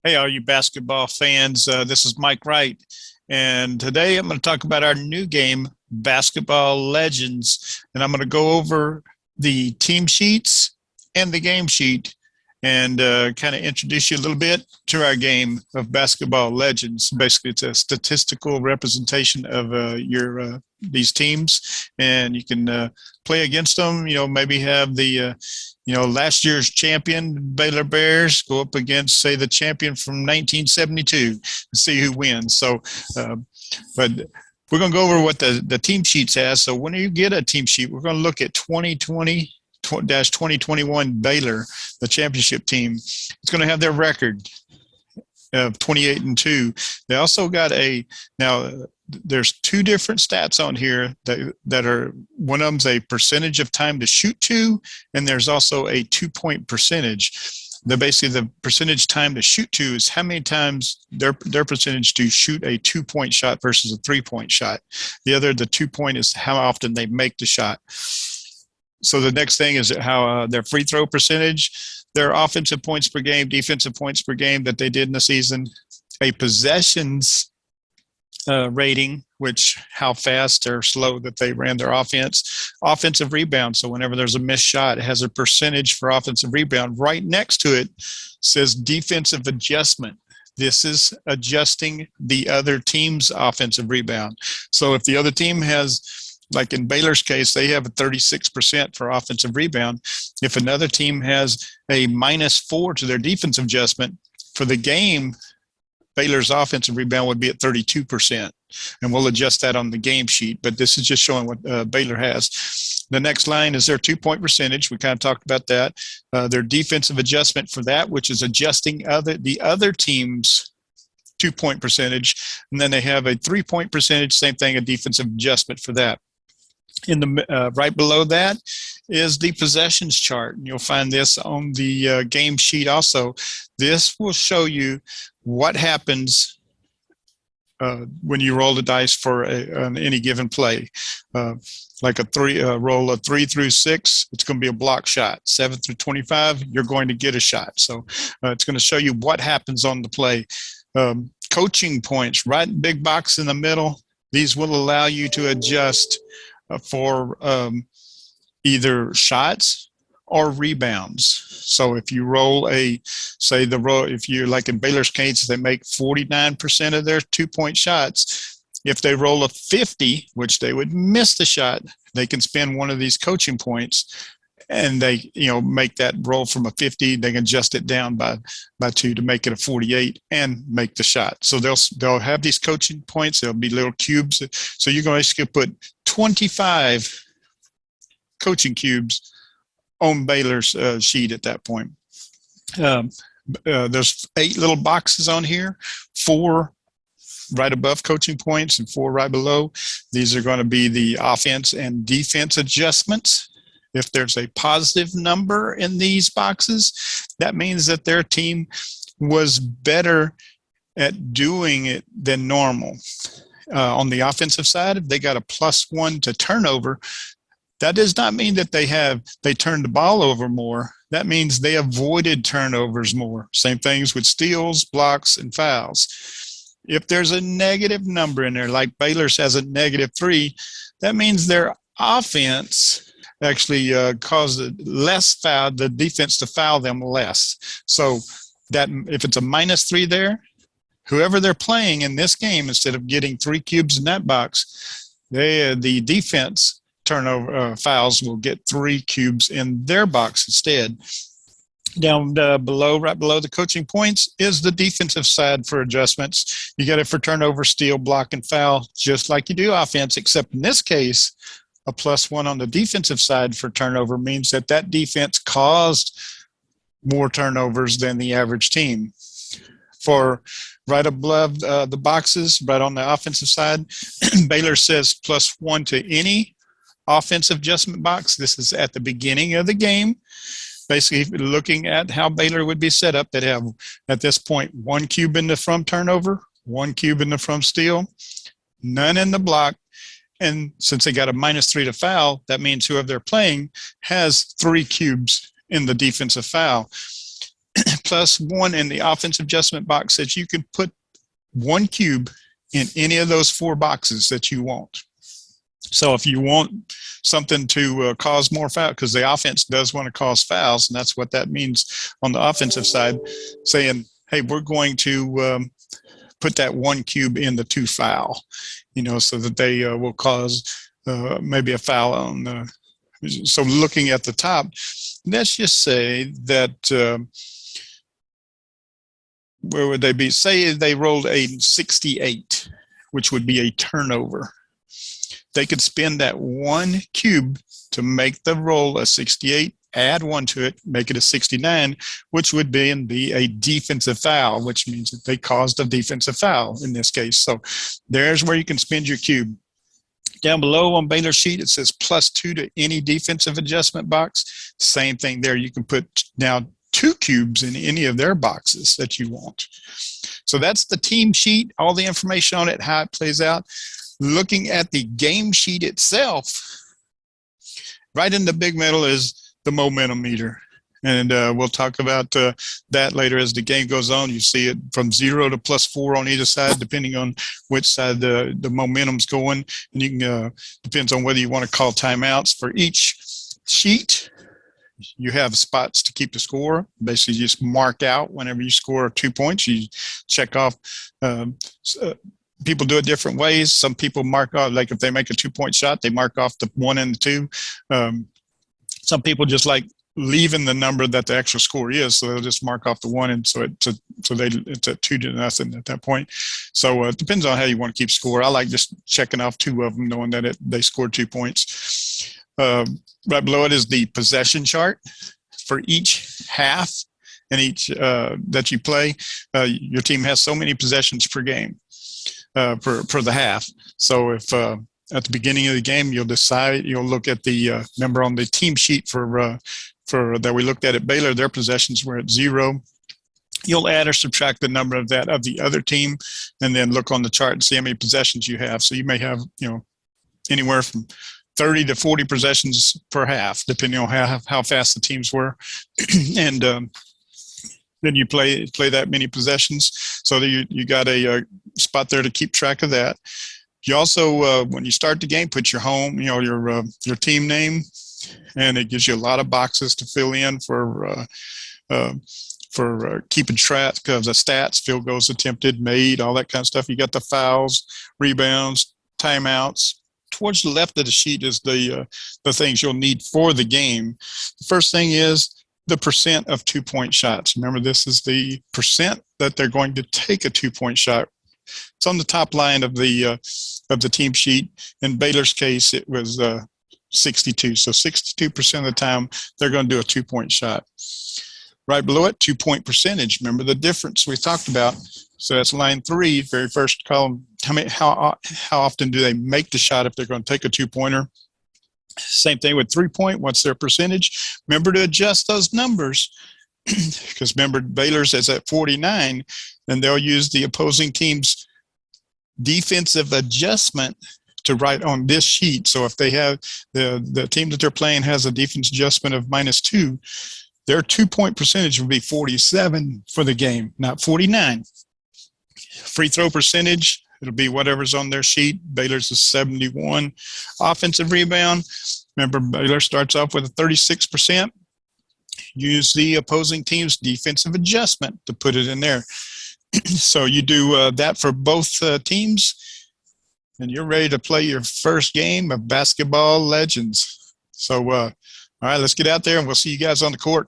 Hey, all you basketball fans, this is Mike Wright. And today I'm going to talk about our new game, Basketball Legends. And I'm going to go over the team sheets and the game sheet and kind of introduce you a little bit to our game of Basketball Legends. Basically, it's a statistical representation of your these teams, and you can play against them. Maybe have the last year's champion Baylor Bears go up against, say, the champion from 1972 and see who wins. But we're going to go over what the team sheets has. So when you get a team sheet, we're going to look at 2020-2021 Baylor, the championship team. It's going to have their record of 28-2. They also got there's two different stats on here that are, one of them's a percentage of time to shoot to, and there's also a 2-point percentage. Basically the percentage time to shoot to is how many times their percentage to shoot a 2-point shot versus a 3-point shot. The 2-point is how often they make the shot. So the next thing is how their free throw percentage, their offensive points per game, defensive points per game that they did in the season, a possessions rating, which how fast or slow that they ran their offense, offensive rebound. So whenever there's a missed shot, it has a percentage for offensive rebound. Right next to it says defensive adjustment. This is adjusting the other team's offensive rebound. So if the other team has, like in Baylor's case, they have a 36% for offensive rebound. If another team has a -4 to their defensive adjustment, for the game, Baylor's offensive rebound would be at 32%. And we'll adjust that on the game sheet, but this is just showing what Baylor has. The next line is their 2-point percentage. We kind of talked about that. Their defensive adjustment for that, which is adjusting the other team's 2-point percentage. And then they have a 3-point percentage, same thing, a defensive adjustment for that. In the right below that is the possessions chart, and you'll find this on the game sheet also. This will show you what happens when you roll the dice for on any given play. Like roll of 3 through 6, it's going to be a block shot. 7 through 25, you're going to get a shot. So it's going to show you what happens on the play. Coaching points, right big box in the middle. These will allow you to adjust for either shots or rebounds. So if you roll if you're like in Baylor's case, they make 49% of their 2-point shots. If they roll a 50, which they would miss the shot, they can spend one of these coaching points, and they make that roll from a 50. They can adjust it down by 2 to make it a 48 and make the shot. So they'll have these coaching points. There'll be little cubes. So you're going to put 25 coaching cubes on Baylor's sheet at that point. There's 8 little boxes on here, 4 right above coaching points and 4 right below. These are going to be the offense and defense adjustments. If there's a positive number in these boxes, that means that their team was better at doing it than normal. On the offensive side, if they got a +1 to turnover, that does not mean that they turned the ball over more. That means they avoided turnovers more. Same things with steals, blocks, and fouls. If there's a negative number in there, like Baylor's has a -3, that means their offense actually caused the defense to foul them less. So that if it's a -3 there, whoever they're playing in this game, instead of getting 3 cubes in that box, the defense turnover fouls will get 3 cubes in their box instead. Down below, right below the coaching points, is the defensive side for adjustments. You get it for turnover, steal, block, and foul, just like you do offense, except in this case, a +1 on the defensive side for turnover means that defense caused more turnovers than the average team. For right above the boxes, right on the offensive side, Baylor says +1 to any offensive adjustment box. This is at the beginning of the game. Basically, looking at how Baylor would be set up, they'd have, at this point, 1 cube in the from turnover, 1 cube in the from steal, none in the block. And since they got a -3 to foul, that means whoever they're playing has 3 cubes in the defensive foul. plus 1 in the offensive adjustment box says you can put 1 cube in any of those 4 boxes that you want. So if you want something to cause more foul, because the offense does want to cause fouls, and that's what that means on the offensive side, saying, hey, we're going to put that 1 cube in the 2 foul, so that they will cause maybe a foul on. So looking at the top, let's just say that, where would they be? Say they rolled a 68, which would be a turnover. They could spend that 1 cube to make the roll a 68, add 1 to it, make it a 69, which would be a defensive foul, which means that they caused a defensive foul in this case. So there's where you can spend your cube. Down below on Baylor's sheet, it says +2 to any defensive adjustment box. Same thing there. You can put now 2 cubes in any of their boxes that you want. So that's the team sheet, all the information on it, how it plays out. Looking at the game sheet itself, right in the big middle is the momentum meter. And we'll talk about that later as the game goes on. You see it from 0 to +4 on either side, depending on which side the momentum's going. And you can, depends on whether you want to call timeouts. For each sheet, you have spots to keep the score. Basically, you just mark out whenever you score 2 points. You check off. People do it different ways. Some people mark off, like if they make a 2-point shot, they mark off the 1 and the 2. Some people just like leaving the number that the actual score is, so they'll just mark off the 1, and so it's at 2-0 at that point. So it depends on how you want to keep score. I like just checking off 2 of them, knowing that they scored 2 points. Right below it is the possession chart for each half and each that you play. Your team has so many possessions per game. For the half. So if at the beginning of the game, you'll look at the number on the team sheet for that we looked at Baylor, their possessions were at 0. You'll add or subtract the number of that of the other team, and then look on the chart and see how many possessions you have. So you may have, anywhere from 30 to 40 possessions per half, depending on how fast the teams were. And then you play that many possessions, so that you got a spot there to keep track of that. You also, when you start the game, put your home, your team name, and it gives you a lot of boxes to fill in for keeping track of the stats, field goals attempted, made, all that kind of stuff. You got the fouls, rebounds, timeouts. Towards the left of the sheet is the things you'll need for the game. The first thing is the percent of 2-point shots. Remember, this is the percent that they're going to take a 2-point shot. It's on the top line of the team sheet. In Baylor's case, it was 62. So 62% of the time, they're going to do a 2-point shot. Right below it, 2-point percentage. Remember the difference we talked about. So that's line 3, very first column. How often do they make the shot if they're going to take a 2-pointer? Same thing with 3-point. What's their percentage? Remember to adjust those numbers, because remember, Baylor's is at 49, and they'll use the opposing team's defensive adjustment to write on this sheet. So if they have the team that they're playing has a defense adjustment of -2, their 2-point percentage would be 47 for the game, not 49. Free throw percentage, it'll be whatever's on their sheet. Baylor's is 71. Offensive rebound, remember, Baylor starts off with a 36%. Use the opposing team's defensive adjustment to put it in there. So you do that for both teams, and you're ready to play your first game of Basketball Legends. So, all right, let's get out there, and we'll see you guys on the court.